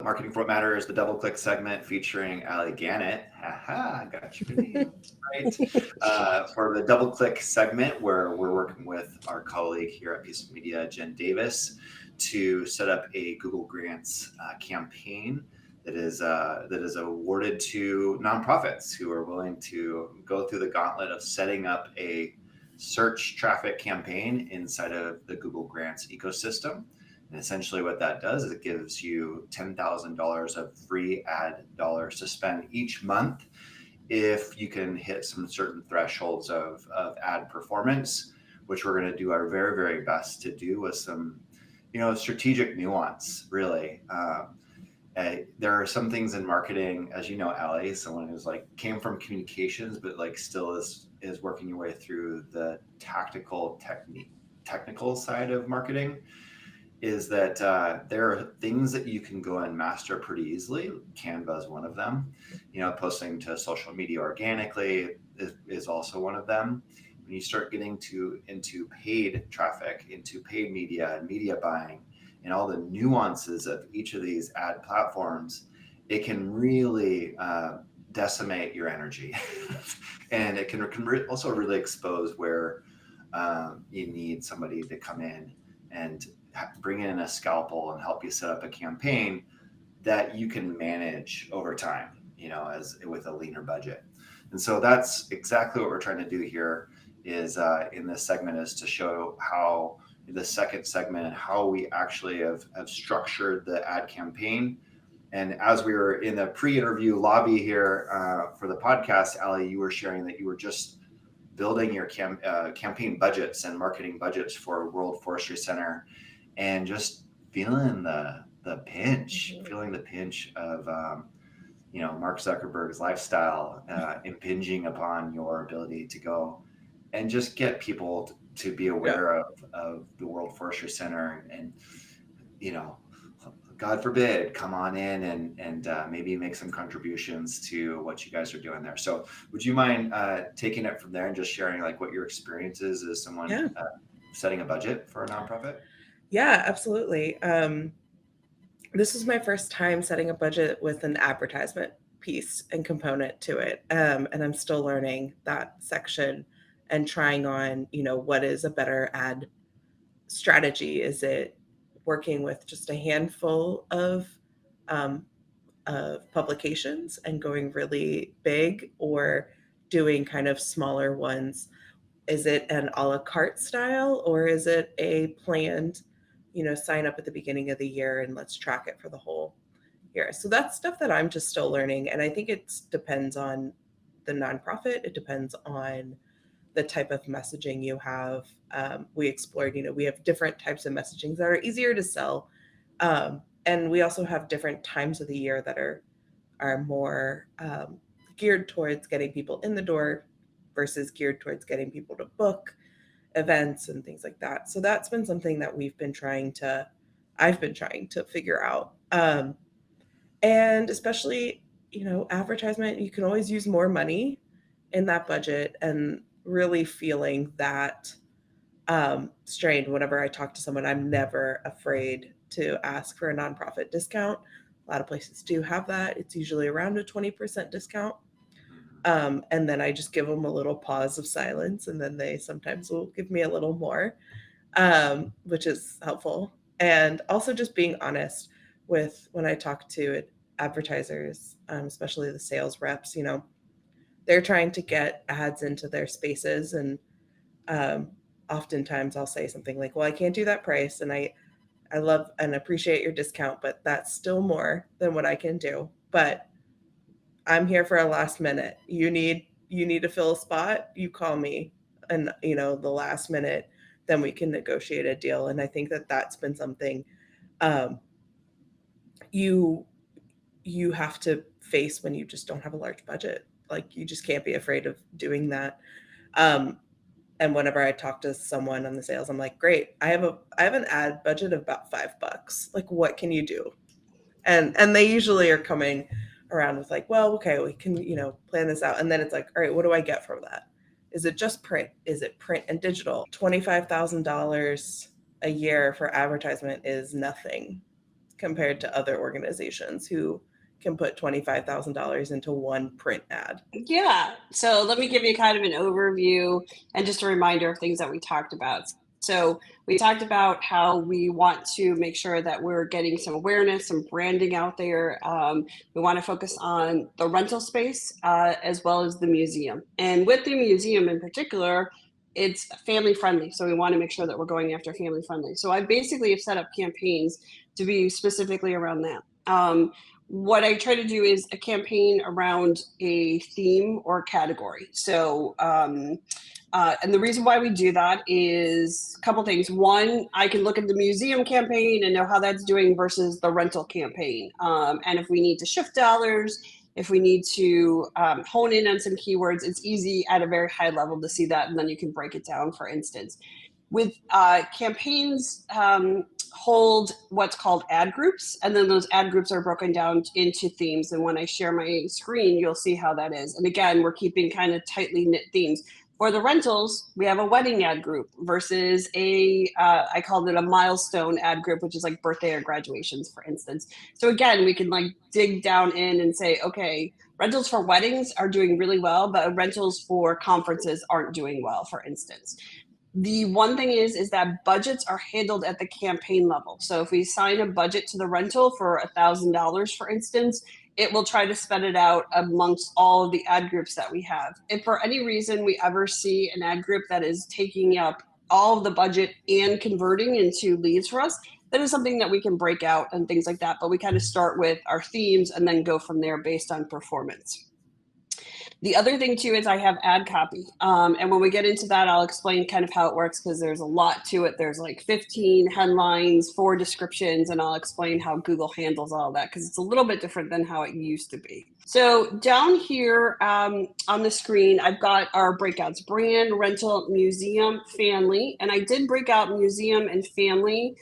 Marketing for What Matters, the Double Click segment featuring Ali Gannett. Haha, got your name right. For the Double Click segment, where we're working with our colleague here at Piece of Media, Jen Davis, to set up a Google Grants campaign that is awarded to nonprofits who are willing to go through the gauntlet of setting up a search traffic campaign inside of the Google Grants ecosystem. And essentially what that does is it gives you $10,000 of free ad dollars to spend each month if you can hit some certain thresholds of ad performance, which we're going to do our very, very best to do with some, strategic nuance, really. There are some things in marketing, as you know, Ali, someone who's came from communications, but still is working your way through the technical side of marketing, is that there are things that you can go and master pretty easily. Canva is one of them. Posting to social media organically is also one of them. When you start getting into paid traffic, into paid media and media buying, and all the nuances of each of these ad platforms, it can really decimate your energy. And it can also really expose where you need somebody to come in and bring in a scalpel and help you set up a campaign that you can manage over time, as with a leaner budget. And so that's exactly what we're trying to do here is in this segment, is to show how the second segment, how we actually have structured the ad campaign. And as we were in the pre-interview lobby here for the podcast, Ali, you were sharing that you were just building your campaign budgets and marketing budgets for World Forestry Center, and just feeling the pinch, feeling the pinch of Mark Zuckerberg's lifestyle impinging upon your ability to go and just get people to be aware of the World Forestry Center, and God forbid, come on in and maybe make some contributions to what you guys are doing there. So would you mind taking it from there and just sharing what your experience is as someone setting a budget for a nonprofit? Yeah, absolutely. This is my first time setting a budget with an advertisement piece and component to it. And I'm still learning that section and trying on, what is a better ad strategy? Is it working with just a handful of publications and going really big, or doing kind of smaller ones? Is it an a la carte style, or is it a planned, sign up at the beginning of the year and let's track it for the whole year? So that's stuff that I'm just still learning. And I think it depends on the nonprofit. It depends on the type of messaging you have. We explored, we have different types of messagings that are easier to sell. And we also have different times of the year that are more geared towards getting people in the door versus geared towards getting people to book events and things like that. So that's been something that I've been trying to figure out. And especially, advertisement, you can always use more money in that budget, and really feeling that strained whenever I talk to someone. I'm never afraid to ask for a nonprofit discount. A lot of places do have that. It's usually around a 20% discount. And then I just give them a little pause of silence, and then they sometimes will give me a little more, which is helpful. And also just being honest with when I talk to advertisers, especially the sales reps, they're trying to get ads into their spaces. And oftentimes I'll say something like, well, I can't do that price. And I love and appreciate your discount, but that's still more than what I can do. But I'm here for a last minute. You need to fill a spot, you call me, and the last minute, then we can negotiate a deal. And I think that that's been something you have to face when you just don't have a large budget. You just can't be afraid of doing that. And whenever I talk to someone on the sales, I'm like, great, I have an ad budget of about $5. What can you do? And they usually are coming around with well, okay, we can, plan this out. And then it's all right, what do I get from that? Is it just print? Is it print and digital? $25,000 a year for advertisement is nothing compared to other organizations who can put $25,000 into one print ad? Yeah. So let me give you kind of an overview and just a reminder of things that we talked about. So we talked about how we want to make sure that we're getting some awareness, some branding out there. We want to focus on the rental space as well as the museum. And with the museum in particular, it's family friendly. So we want to make sure that we're going after family friendly. So I basically have set up campaigns to be specifically around that. What I try to do is a campaign around a theme or category. So, and the reason why we do that is a couple things. One, I can look at the museum campaign and know how that's doing versus the rental campaign. And if we need to shift dollars, if we need to hone in on some keywords, it's easy at a very high level to see that, and then you can break it down, for instance. With campaigns, hold what's called ad groups, and then those ad groups are broken down into themes. And when I share my screen, you'll see how that is. And again, we're keeping kind of tightly knit themes. For the rentals, we have a wedding ad group versus I called it a milestone ad group, which is like birthday or graduations, for instance. So again, we can like dig down in and say, okay, rentals for weddings are doing really well, but rentals for conferences aren't doing well, for instance. The one thing is that budgets are handled at the campaign level. So if we assign a budget to the rental for $1,000, for instance, it will try to spend it out amongst all of the ad groups that we have. If for any reason we ever see an ad group that is taking up all of the budget and converting into leads for us, that is something that we can break out and things like that. But we kind of start with our themes and then go from there based on performance. The other thing too is I have ad copy. And when we get into that, I'll explain kind of how it works because there's a lot to it. There's like 15 headlines, 4 descriptions, and I'll explain how Google handles all that because it's a little bit different than how it used to be. So down here on the screen, I've got our breakouts: brand, rental, museum, family. And I did break out museum and family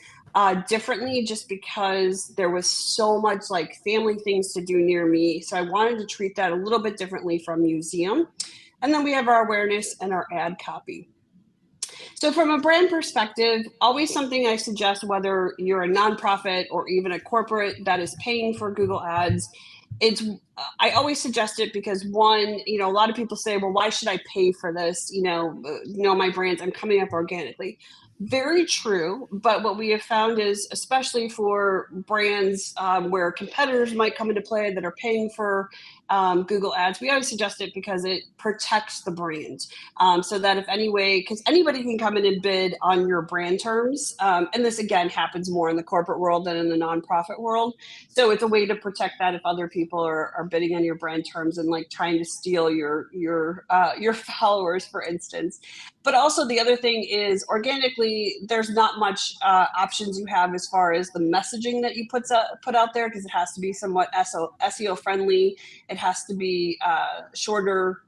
differently just because there was so much like family things to do near me. So I wanted to treat that a little bit differently from museum. And then we have our awareness and our ad copy. So from a brand perspective, always something I suggest, whether you're a nonprofit or even a corporate that is paying for Google Ads, I always suggest it because one, a lot of people say, well, why should I pay for this? My brands, I'm coming up organically. Very true. But what we have found is, especially for brands where competitors might come into play that are paying for Google Ads, we always suggest it because it protects the brand. So that if because anybody can come in and bid on your brand terms. And this again happens more in the corporate world than in the nonprofit world. So it's a way to protect that if other people are bidding on your brand terms and like trying to steal your followers, for instance. But also the other thing is organically, there's not much options you have as far as the messaging that you put out there because it has to be somewhat SEO friendly. It has to be shorter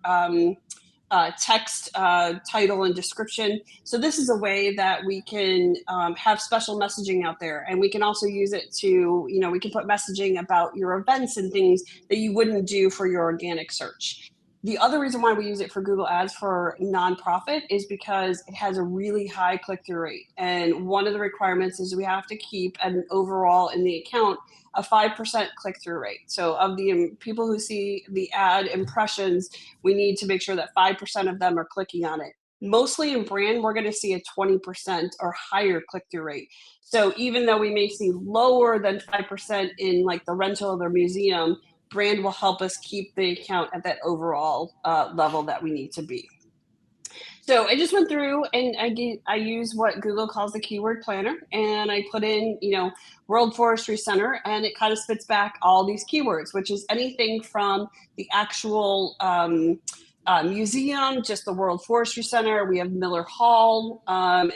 text, title, and description. So this is a way that we can have special messaging out there, and we can also use it to, we can put messaging about your events and things that you wouldn't do for your organic search. The other reason why we use it for Google Ads for nonprofit is because it has a really high click-through rate. And one of the requirements is we have to keep an overall in the account a 5% click-through rate. So of the people who see the ad impressions, we need to make sure that 5% of them are clicking on it. Mostly in brand, we're going to see a 20% or higher click-through rate. So even though we may see lower than 5% in like the rental or the museum, brand will help us keep the account at that overall level that we need to be. So I just went through and I use what Google calls the keyword planner, and I put in, World Forestry Center, and it kind of spits back all these keywords, which is anything from the actual museum, just the World Forestry Center. We have Miller Hall.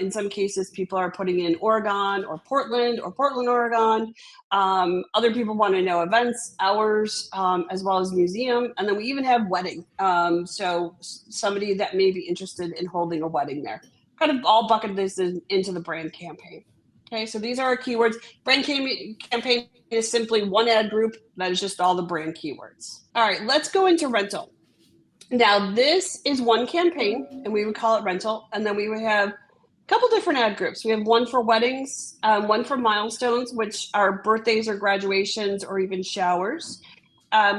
In some cases, people are putting in Oregon or Portland, Oregon. Other people want to know events, hours, as well as museum. And then we even have wedding. So somebody that may be interested in holding a wedding there. Kind of all bucket this into the brand campaign. Okay, so these are our keywords. Brand campaign is simply one ad group that is just all the brand keywords. All right, let's go into rental. Now, this is one campaign, and we would call it rental, and then we would have Couple different ad groups. We have one for weddings, one for milestones, which are birthdays or graduations or even showers.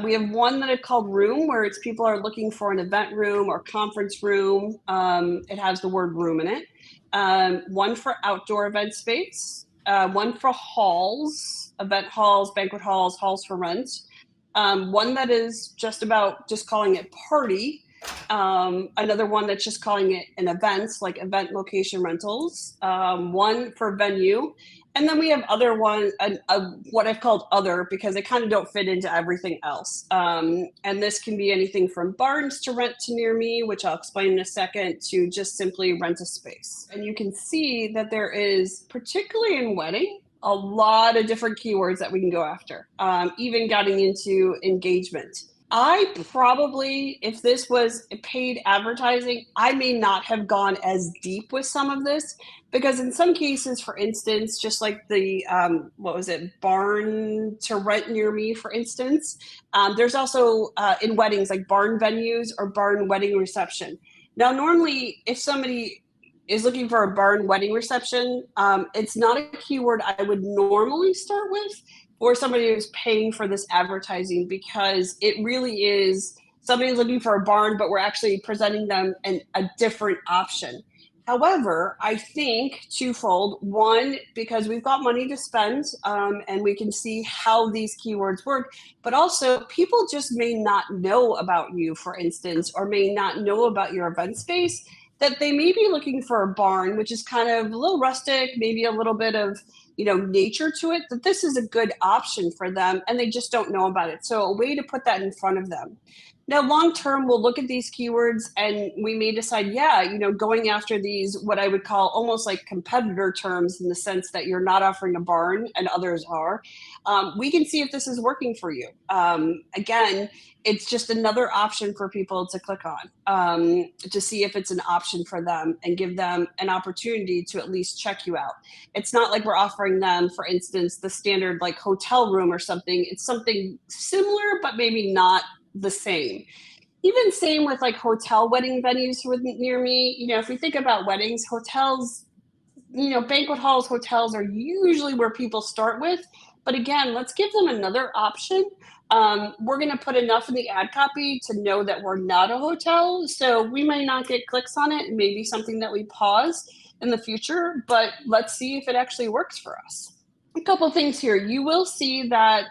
We have one that is called room, where it's people are looking for an event room or conference room. It has the word room in it. One for outdoor event space, one for halls, event halls, banquet halls, halls for rent. One that is just about just calling it party. Another one that's just calling it an events, like event location rentals. One for venue. And then we have other one, what I've called other, because they kind of don't fit into everything else. And this can be anything from barns to rent to near me, which I'll explain in a second, to just simply rent a space. And you can see that there is, particularly in wedding, a lot of different keywords that we can go after, even getting into engagement. I probably, if this was paid advertising, I may not have gone as deep with some of this, because in some cases, for instance, just like the, barn to rent near me, for instance, there's also in weddings, like barn venues or barn wedding reception. Now, normally, if somebody is looking for a barn wedding reception, it's not a keyword I would normally start with, or somebody who's paying for this advertising, because it really is somebody looking for a barn, but we're actually presenting them a different option. However, I think twofold. One, because we've got money to spend, and we can see how these keywords work, but also people just may not know about you, for instance, or may not know about your event space, that they may be looking for a barn, which is kind of a little rustic, maybe a little bit of nature to it, that this is a good option for them, and they just don't know about it. So a way to put that in front of them. Now, long term, we'll look at these keywords and we may decide, going after these, what I would call almost like competitor terms, in the sense that you're not offering a barn and others are. We can see if this is working for you. Again, it's just another option for people to click on, to see if it's an option for them and give them an opportunity to at least check you out. It's not like we're offering them, for instance, the standard like hotel room or something. It's something similar, but maybe not the same. Even same with like hotel wedding venues near me. If we think about weddings, hotels, banquet halls, hotels are usually where people start with. But again, let's give them another option. We're going to put enough in the ad copy to know that we're not a hotel. So we might not get clicks on it. It may be something that we pause in the future, but let's see if it actually works for us. A couple things here. You will see that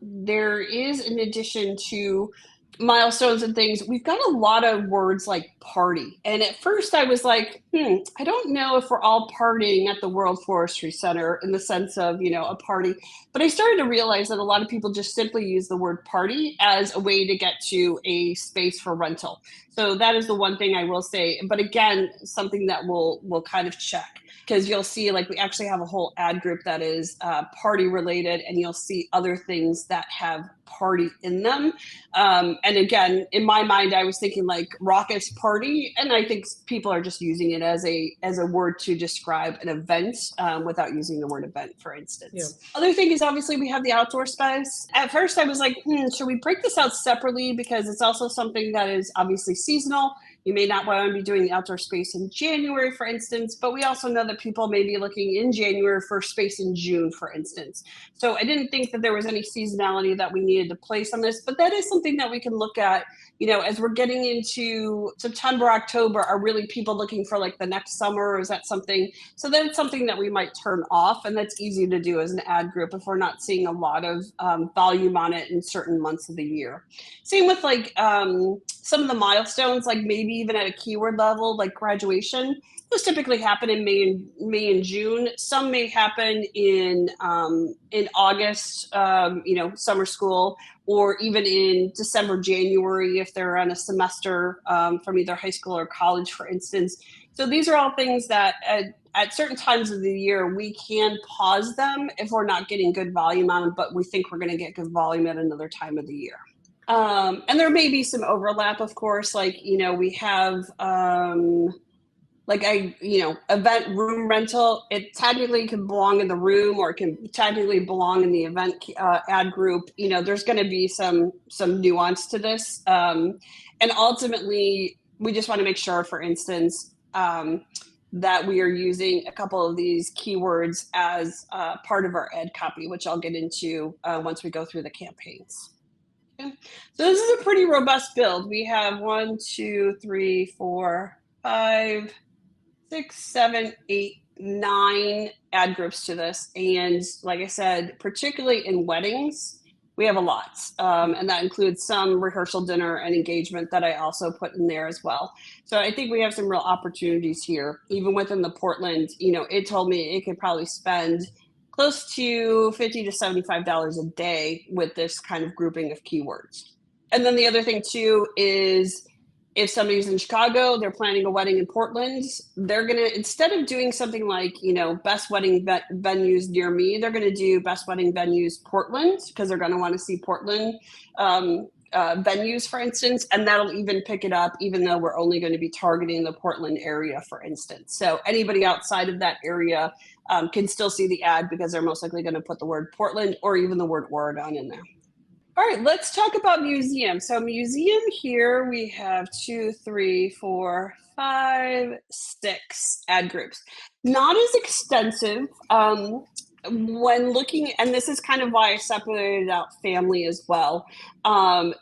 there is, in addition to milestones and things, we've got a lot of words like party. And at first I was like, I don't know if we're all partying at the World Forestry Center in the sense of, a party. But I started to realize that a lot of people just simply use the word party as a way to get to a space for rental. So that is the one thing I will say. But again, something that we'll kind of check, because you'll see like we actually have a whole ad group that is party related, and you'll see other things that have party in them. And again, in my mind, I was thinking like raucous party, and I think people are just using it as a word to describe an event without using the word event, for instance. Yeah. Other thing is obviously we have the outdoor space. At first I was like, should we break this out separately, because it's also something that is obviously seasonal. You may not want to be doing the outdoor space in January, for instance, but we also know that people may be looking in January for space in June, for instance. So I didn't think that there was any seasonality that we needed to place on this, but that is something that we can look at, as we're getting into September, October. Are really people looking for like the next summer, or is that something? So then it's something that we might turn off, and that's easy to do as an ad group if we're not seeing a lot of volume on it in certain months of the year. Same with like some of the milestones, like maybe even at a keyword level, like graduation. Those typically happen in May and June. Some may happen in August, summer school, or even in December, January, if they're on a semester from either high school or college, for instance. So these are all things that at certain times of the year, we can pause them if we're not getting good volume on them, but we think we're going to get good volume at another time of the year. And there may be some overlap, of course, like, we have, event room rental. It technically can belong in the room, or it can technically belong in the event ad group. There's going to be some nuance to this. And ultimately, we just want to make sure, for instance, that we are using a couple of these keywords as part of our ad copy, which I'll get into once we go through the campaigns. Okay. So this is a pretty robust build. We have 1, 2, 3, 4, 5, 6, 7, 8, 9 ad groups to this. And like I said, particularly in weddings, we have a lot. And that includes some rehearsal dinner and engagement that I also put in there as well. So I think we have some real opportunities here. Even within the Portland, it told me it could probably spend close to $50 to $75 a day with this kind of grouping of keywords. And then the other thing too is if somebody's in Chicago, they're planning a wedding in Portland, they're going to, instead of doing something like, best wedding venues near me, they're going to do best wedding venues Portland, because they're going to want to see Portland venues, for instance, and that'll even pick it up, even though we're only going to be targeting the Portland area, for instance. So anybody outside of that area can still see the ad because they're most likely going to put the word Portland or even the word Oregon in there. All right, let's talk about museum. So museum here, we have 2, 3, 4, 5, 6 ad groups. Not as extensive. When looking, and this is kind of why I separated out family as well.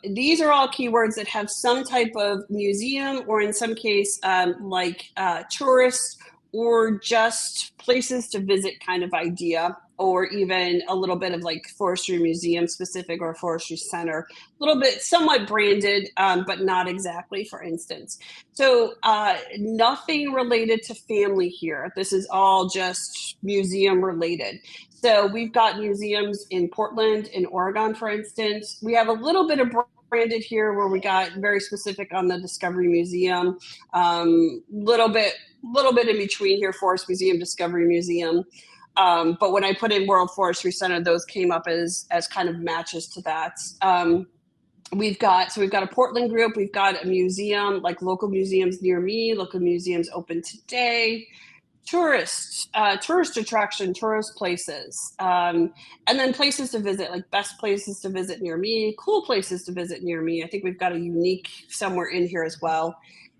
These are all keywords that have some type of museum, or in some case, like tourists, or just places to visit kind of idea, or even a little bit of like forestry museum specific or forestry center, a little bit somewhat branded, but not exactly, for instance. So nothing related to family here. This is all just museum related. So we've got museums in Portland, in Oregon, for instance. We have a little bit of branded here where we got very specific on the Discovery Museum, little bit in between here, Forest Museum, Discovery Museum. But when I put in World Forestry Center, those came up as kind of matches to that. We've got a Portland group. We've got a museum, like local museums near me, local museums open today, tourist attraction, tourist places, and then places to visit, like best places to visit near me, cool places to visit near me. I think we've got a unique somewhere in here as well.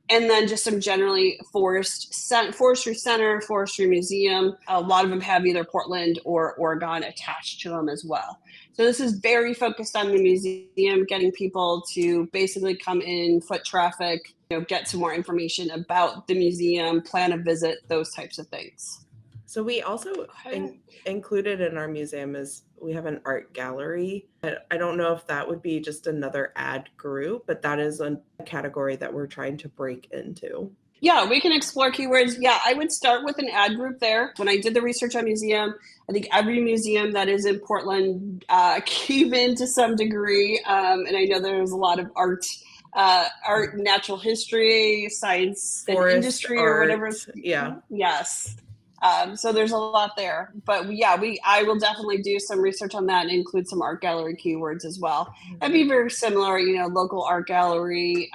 And then just some generally forestry center, forestry museum. A lot of them have either Portland or Oregon attached to them as well. So this is very focused on the museum, getting people to basically come in, foot traffic, get some more information about the museum, plan a visit, those types of things. So we also included in our museum is we have an art gallery. I don't know if that would be just another ad group, but that is a category that we're trying to break into. Yeah, we can explore keywords. Yeah, I would start with an ad group there. When I did the research on museum, I think every museum that is in Portland came in to some degree. And I know there's a lot of art, natural history, science, and industry, or whatever. Yeah. Yes. So there's a lot there, but yeah, I will definitely do some research on that and include some art gallery keywords as well. That'd be very similar, local art gallery.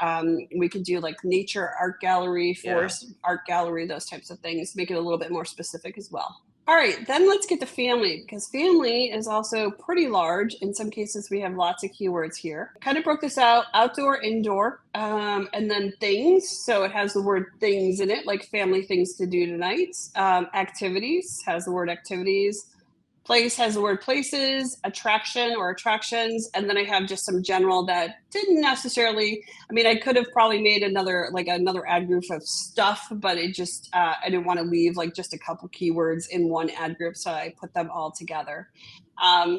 We could do like nature art gallery, forest art gallery, those types of things, make it a little bit more specific as well. All right, then let's get to family, because family is also pretty large. In some cases, we have lots of keywords here. Kind of broke this out, outdoor, indoor, and then things. So it has the word things in it, like family things to do tonight. Activities has the word activities. Place has the word places, attraction or attractions, and then I have just some general that didn't necessarily, I could have probably made another ad group of stuff, but it just, I didn't want to leave like just a couple keywords in one ad group, so I put them all together.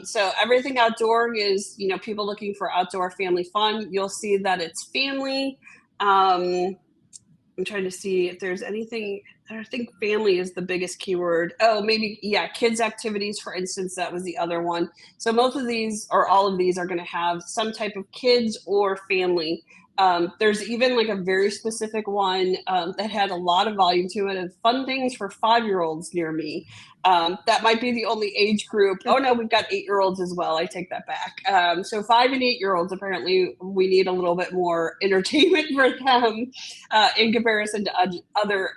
So everything outdoor is, people looking for outdoor family fun. You'll see that it's family. I'm trying to see if there's anything. I think family is the biggest keyword. Oh, maybe, kids activities, for instance, that was the other one. So most of these or all of these are going to have some type of kids or family. There's even like a very specific one that had a lot of volume to it of fun things for 5-year-olds near me. That might be the only age group. Oh no, we've got 8-year-olds as well. I take that back. So 5 and 8-year-olds, apparently we need a little bit more entertainment for them in comparison to other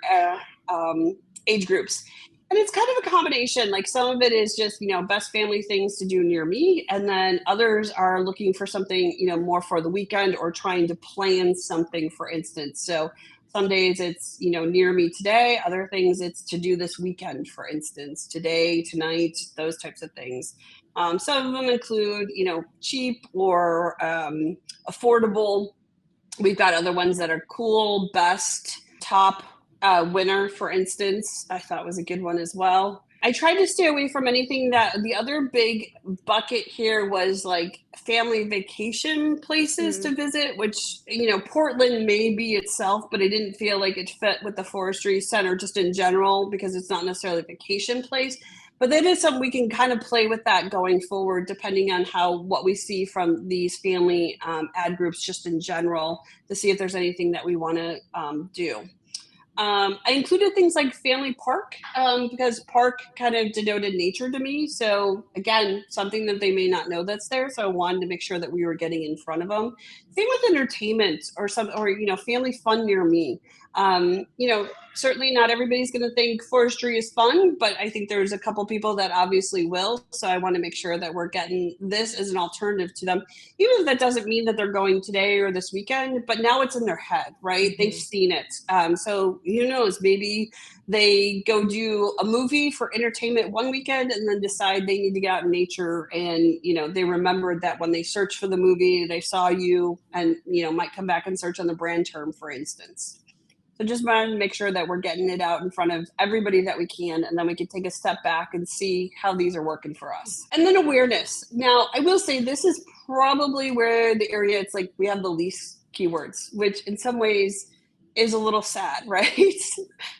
age groups. And it's kind of a combination. Like some of it is just, best family things to do near me. And then others are looking for something, more for the weekend or trying to plan something, for instance. So Some days it's, near me today. Other things it's to do this weekend, for instance, today, tonight, those types of things. Some of them include, cheap or affordable. We've got other ones that are cool, best, top, winner, for instance, I thought was a good one as well. I tried to stay away from anything that the other big bucket here was like family vacation places to visit, which, Portland may be itself, but I didn't feel like it fit with the forestry center just in general because it's not necessarily a vacation place. But that is something we can kind of play with that going forward, depending on what we see from these family ad groups just in general, to see if there's anything that we want to do. I included things like family park because park kind of denoted nature to me. So again, something that they may not know that's there. So I wanted to make sure that we were getting in front of them. Same with entertainment or family fun near me. Certainly not everybody's going to think forestry is fun, but I think there's a couple people that obviously will. So I want to make sure that we're getting this as an alternative to them, even if that doesn't mean that they're going today or this weekend, but now it's in their head, right? They've seen it. So who knows, maybe they go do a movie for entertainment one weekend and then decide they need to get out in nature. And, they remembered that when they searched for the movie, they saw you and, might come back and search on the brand term, for instance. So just wanted to make sure that we're getting it out in front of everybody that we can, and then we can take a step back and see how these are working for us. And then awareness. Now, I will say this is probably where the area it's like we have the least keywords, which in some ways is a little sad, right?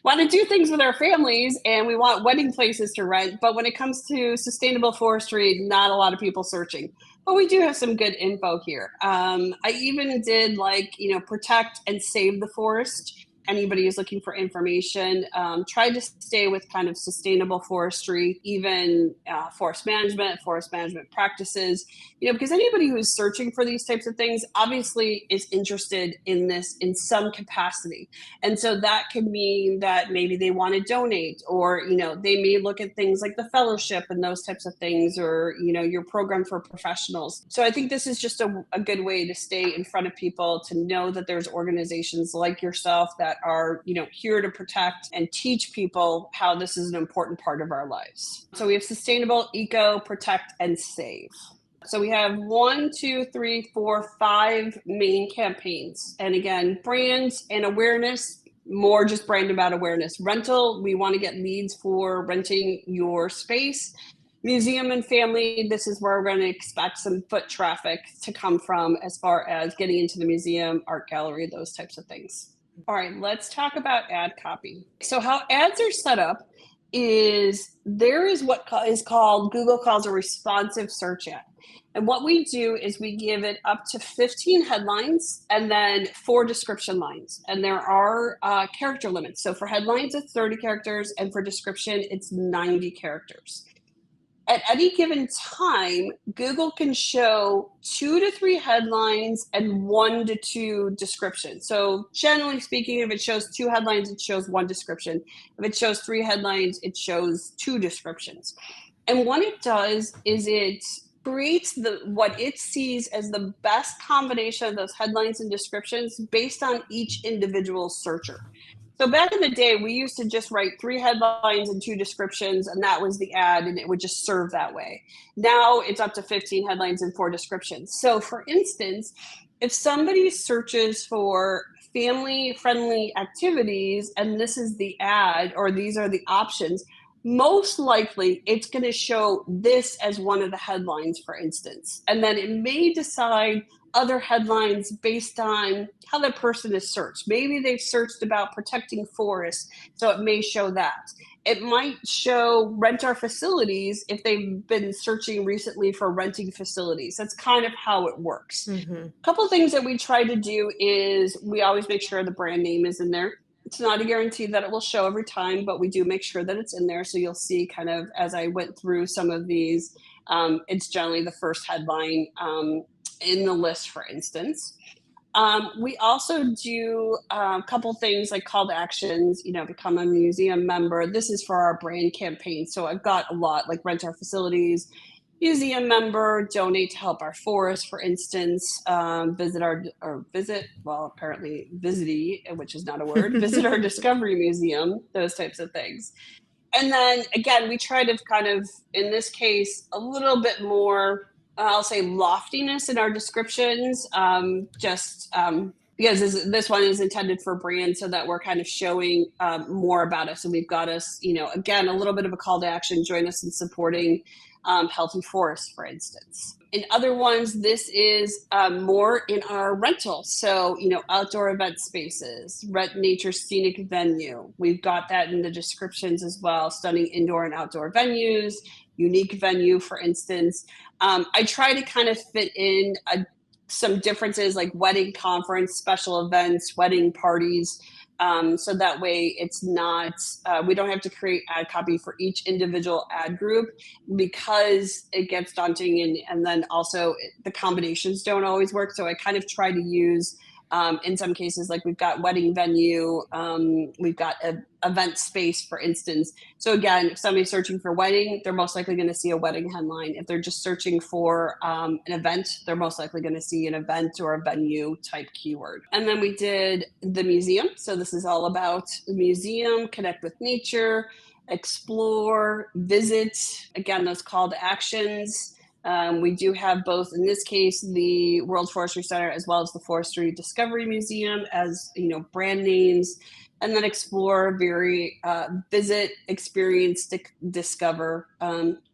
Want to do things with our families and we want wedding places to rent, but when it comes to sustainable forestry, not a lot of people searching. But we do have some good info here. I even did protect and save the forest. Anybody who's looking for information, try to stay with kind of sustainable forestry, even forest management practices, because anybody who's searching for these types of things obviously is interested in this in some capacity. And so that could mean that maybe they want to donate, or, they may look at things like the fellowship and those types of things, or, your program for professionals. So I think this is just a good way to stay in front of people, to know that there's organizations like yourself that are, here to protect and teach people how this is an important part of our lives. So we have sustainable, eco, protect, and save. So we have 5 main campaigns. And again, brands and awareness, more just brand about awareness. Rental, we want to get leads for renting your space. Museum and family, this is where we're going to expect some foot traffic to come from as far as getting into the museum, art gallery, those types of things. All right, let's talk about ad copy. So how ads are set up is there is what is called, Google calls a responsive search ad. And what we do is we give it up to 15 headlines and then 4 description lines. And there are character limits. So for headlines, it's 30 characters, and for description, it's 90 characters. At any given time, Google can show 2 to 3 headlines and 1 to 2 descriptions. So generally speaking, if it shows 2 headlines, it shows 1 description. If it shows 3 headlines, it shows 2 descriptions. And what it does is it creates what it sees as the best combination of those headlines and descriptions based on each individual searcher. So back in the day, we used to just write 3 headlines and 2 descriptions, and that was the ad, and it would just serve that way. Now it's up to 15 headlines and 4 descriptions. So for instance, if somebody searches for family-friendly activities, and this is the ad, or these are the options, most likely it's going to show this as one of the headlines, for instance. And then it may decide other headlines based on how that person is searched. Maybe they've searched about protecting forests, so it may show that. It might show rent our facilities if they've been searching recently for renting facilities. That's kind of how it works. A couple things that we try to do is we always make sure the brand name is in there. It's not a guarantee that it will show every time, but we do make sure that it's in there. So you'll see kind of as I went through some of these, it's generally the first headline in the list, for instance. We also do a couple things like call to actions, become a museum member. This is for our brand campaign. So I've got a lot like rent our facilities, museum member, donate to help our forest, for instance, apparently visitee, which is not a word, visit our discovery museum, those types of things. And then again, we try to kind of, in this case, a little bit more, I'll say, loftiness in our descriptions, because this one is intended for brand, so that we're kind of showing more about us. And we've got us, again, a little bit of a call to action, join us in supporting healthy forests, for instance. In other ones, this is more in our rentals. So, outdoor event spaces, rent nature scenic venue. We've got that in the descriptions as well. Stunning indoor and outdoor venues, unique venue, for instance. I try to kind of fit in some differences like wedding conference, special events, wedding parties. So that way it's not, we don't have to create ad copy for each individual ad group, because it gets daunting, and then also the combinations don't always work. So I kind of try to use, in some cases, like we've got wedding venue, we've got an event space, for instance. So again, if somebody's searching for wedding, they're most likely going to see a wedding headline. If they're just searching for an event, they're most likely going to see an event or a venue type keyword. And then we did the museum. So this is all about the museum, connect with nature, explore, visit. Again, those call to actions. We do have both, in this case, the World Forestry Center as well as the Forestry Discovery Museum as, brand names, and then explore, visit, experience, discover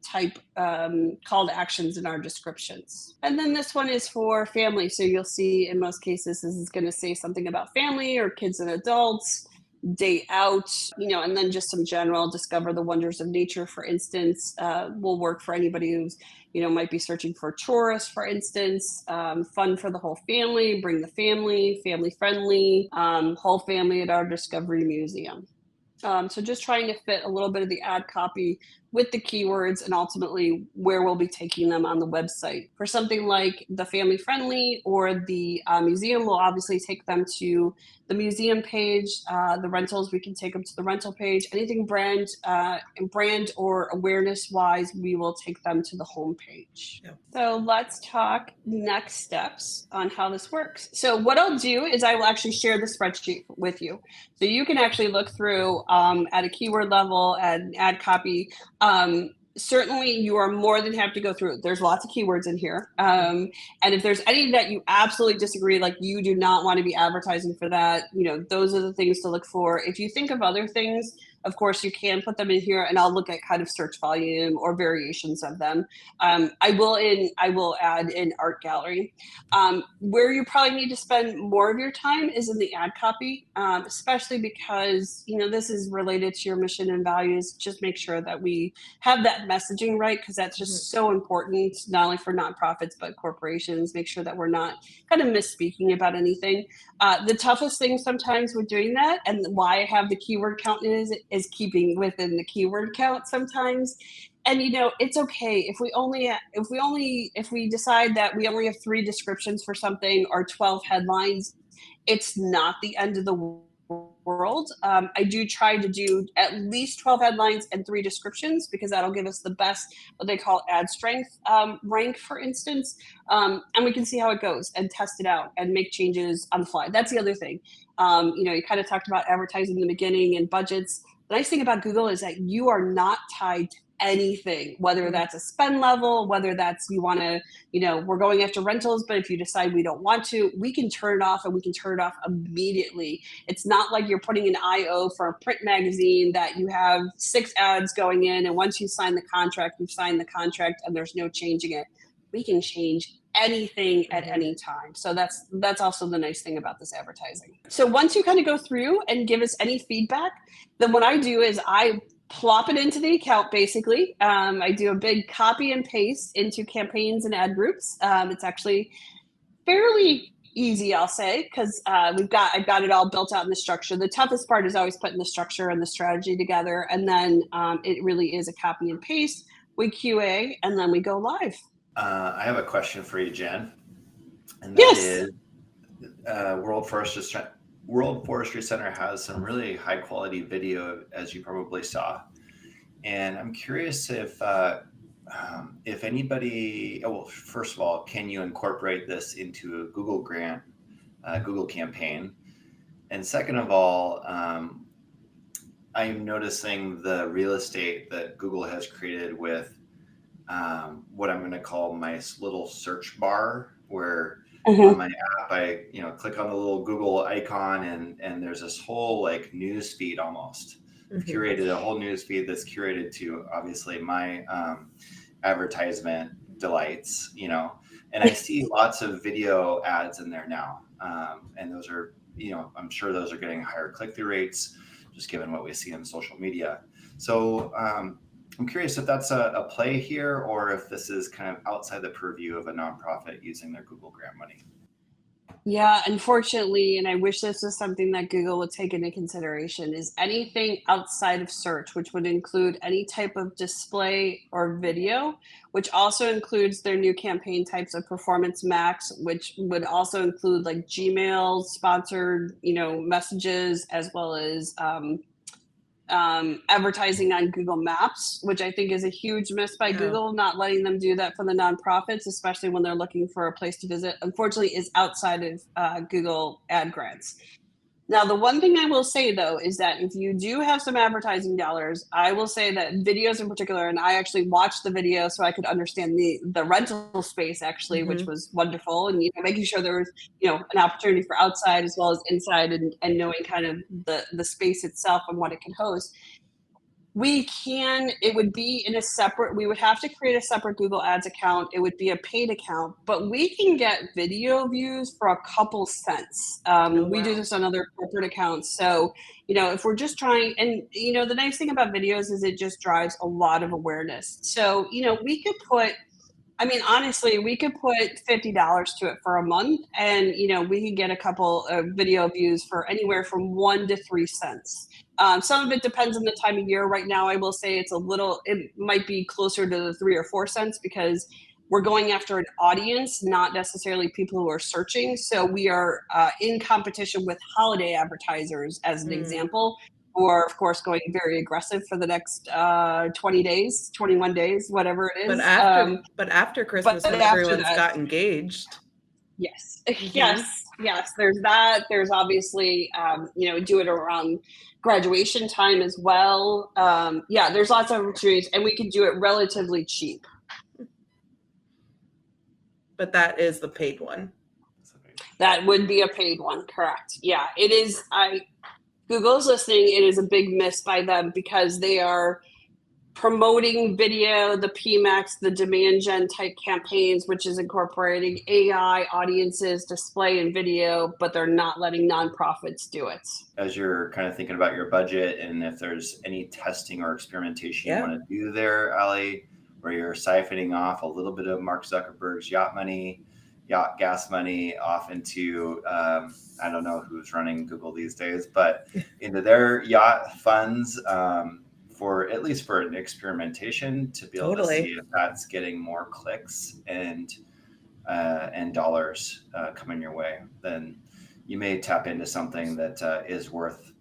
type call to actions in our descriptions. And then this one is for family. So you'll see in most cases, this is going to say something about family or kids and adults, day out, and then just some general discover the wonders of nature, for instance, will work for anybody who's, might be searching for tourists, for instance, fun for the whole family, bring the family, family friendly, whole family at our Discovery Museum. So just trying to fit a little bit of the ad copy with the keywords and ultimately where we'll be taking them on the website. For something like the family friendly or the museum, we'll obviously take them to the museum page. The rentals, we can take them to the rental page. Anything brand or awareness wise, we will take them to the home page. Yeah. So let's talk next steps on how this works. So what I'll do is I will actually share the spreadsheet with you. So you can actually look through at a keyword level and ad copy. Certainly you are more than happy to go through. There's lots of keywords in here. And if there's any that you absolutely disagree, like you do not want to be advertising for that, those are the things to look for. If you think of other things, of course, you can put them in here, and I'll look at kind of search volume or variations of them. I will add in art gallery. Where you probably need to spend more of your time is in the ad copy, especially because this is related to your mission and values. Just make sure that we have that messaging right, because that's just so important, not only for nonprofits but corporations. Make sure that we're not kind of misspeaking about anything. The toughest thing sometimes with doing that, and why I have the keyword count is keeping within the keyword count sometimes. And it's okay if we decide that we only have 3 descriptions for something or 12 headlines. It's not the end of the world. I do try to do at least 12 headlines and 3 descriptions, because that'll give us the best, what they call ad strength rank, for instance. And we can see how it goes and test it out and make changes on the fly. That's the other thing. You kind of talked about advertising in the beginning and budgets. The nice thing about Google is that you are not tied to anything, whether that's a spend level, whether that's you want to, we're going after rentals, but if you decide we don't want to, we can turn it off, and we can turn it off immediately. It's not like you're putting an IO for a print magazine that you have 6 ads going in, and once you sign the contract, you've signed the contract and there's no changing it. We can change anything at any time. So that's also the nice thing about this advertising. So once you kind of go through and give us any feedback, then what I do is I plop it into the account, basically. I do a big copy and paste into campaigns and ad groups. It's actually fairly easy, I'll say, because I've got it all built out in the structure. The toughest part is always putting the structure and the strategy together, and then it really is a copy and paste. We QA, and then we go live. I have a question for you, Jen, and that is World Forestry Center has some really high quality video, as you probably saw. And I'm curious if if anybody, well, first of all, can you incorporate this into a Google grant, Google campaign? And second of all, I'm noticing the real estate that Google has created with what I'm going to call my little search bar, where on my app I click on the little Google icon and there's this whole like news feed almost. I've curated a whole news feed that's curated to obviously my advertisement delights, and I see lots of video ads in there now, and those are, I'm sure those are getting higher click-through rates just given what we see in social media. So I'm curious if that's a play here, or if this is kind of outside the purview of a nonprofit using their Google grant money. Yeah, unfortunately, and I wish this was something that Google would take into consideration, is anything outside of search, which would include any type of display or video, which also includes their new campaign types of Performance Max, which would also include like Gmail sponsored, messages, as well as advertising on Google Maps, which I think is a huge miss by Google, not letting them do that for the nonprofits, especially when they're looking for a place to visit. Unfortunately, is outside of Google ad grants. Now, the one thing I will say, though, is that if you do have some advertising dollars, I will say that videos in particular, and I actually watched the video so I could understand the rental space, actually, which was wonderful. And making sure there was, an opportunity for outside as well as inside, and knowing kind of the space itself and what it can host. It would be in a separate, we would have to create a separate Google Ads account. It would be a paid account, but we can get video views for a couple cents. We do this on other corporate accounts. So, if we're just trying, and, the nice thing about videos is it just drives a lot of awareness. So, we could put, honestly, we could put $50 to it for a month, and we could get a couple of video views for anywhere from 1 to 3 cents. Some of it depends on the time of year. Right now, I will say it might be closer to the 3 or 4 cents, because we're going after an audience, not necessarily people who are searching. So we are in competition with holiday advertisers, as an example, or of course going very aggressive for the next 20 days, 21 days, whatever it is. But after Christmas, when everyone's got engaged. Yes. Yes. There's that. There's obviously, do it around graduation time as well. There's lots of opportunities, and we can do it relatively cheap. But that is the paid one. That would be a paid one, correct? Yeah, it is. Google's listening. It is a big miss by them, because they are promoting video, the PMAX, the demand gen type campaigns, which is incorporating AI, audiences, display, and video, but they're not letting nonprofits do it. As you're kind of thinking about your budget, and if there's any testing or experimentation you want to do there, Ali, where you're siphoning off a little bit of Mark Zuckerberg's yacht gas money off into, I don't know who's running Google these days, but into their yacht funds, at least for an experimentation, to be able to see if that's getting more clicks and dollars coming your way, then you may tap into something that is worth,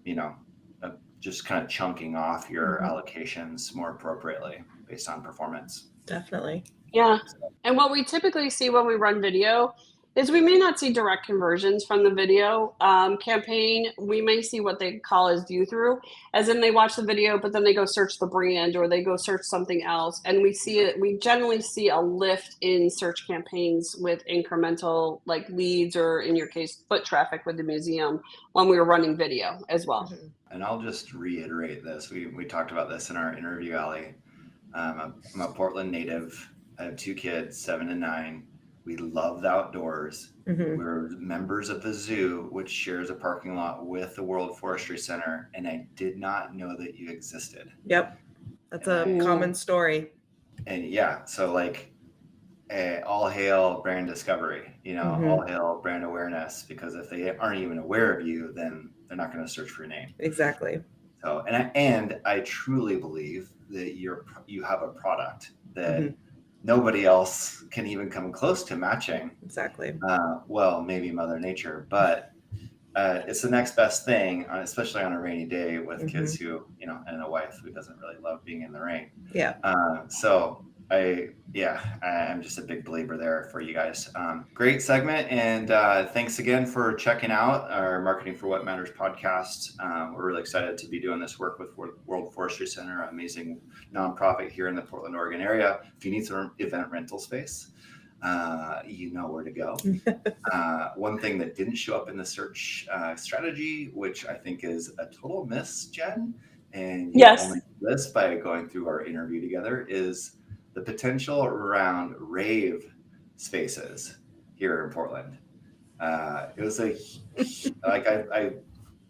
just kind of chunking off your allocations more appropriately based on performance. Definitely. Yeah. And what we typically see when we run video is we may not see direct conversions from the video campaign. We may see what they call as view through, as in they watch the video, but then they go search the brand, or they go search something else. And we generally see a lift in search campaigns with incremental like leads, or in your case, foot traffic with the museum, when we were running video as well. And I'll just reiterate this. We talked about this in our interview, Ali. I'm a Portland native. I have 2 kids, 7 and 9. We love the outdoors. We're members of the zoo, which shares a parking lot with the World Forestry Center. And I did not know that you existed. Yep. That's a common story. And so like all hail brand discovery, all hail brand awareness, because if they aren't even aware of you, then they're not going to search for your name. Exactly. So, and I truly believe that you have a product that nobody else can even come close to matching. Exactly. Well, maybe Mother Nature, but it's the next best thing, especially on a rainy day with kids who, and a wife who doesn't really love being in the rain. Yeah. So I'm just a big believer there for you guys. Great segment, and thanks again for checking out our Marketing for What Matters podcast. We're really excited to be doing this work with World Forestry Center, an amazing nonprofit here in the Portland, Oregon area. If you need some event rental space, you know where to go. One thing that didn't show up in the search strategy, which I think is a total miss, Jen, and you only did this by going through our interview together, is the potential around rave spaces here in Portland. It was like I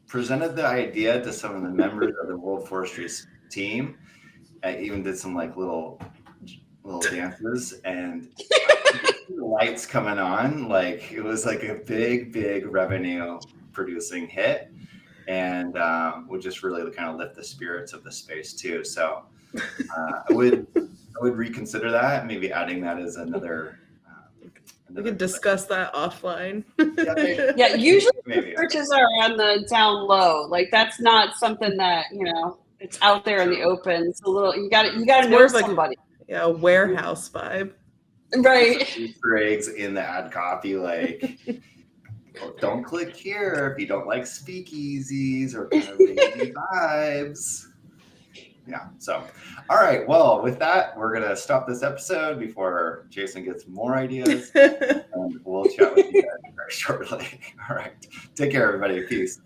presented the idea to some of the members of the World Forestry team. I even did some like little dances, and the lights coming on, like it was like a big revenue producing hit, and would just really kind of lift the spirits of the space too. So I would reconsider that, maybe adding that as another. We could discuss that offline. Yeah, usually maybe. Searches are on the down low. Like that's not something that it's out there in the open. It's a little you got to know somebody. A warehouse vibe. Right. Easter eggs in the ad copy, like don't click here if you don't like speakeasies or kind of wavy vibes. Yeah. So, all right. Well, with that, we're gonna stop this episode before Jason gets more ideas, and we'll chat with you guys very shortly. All right. Take care, everybody. Peace.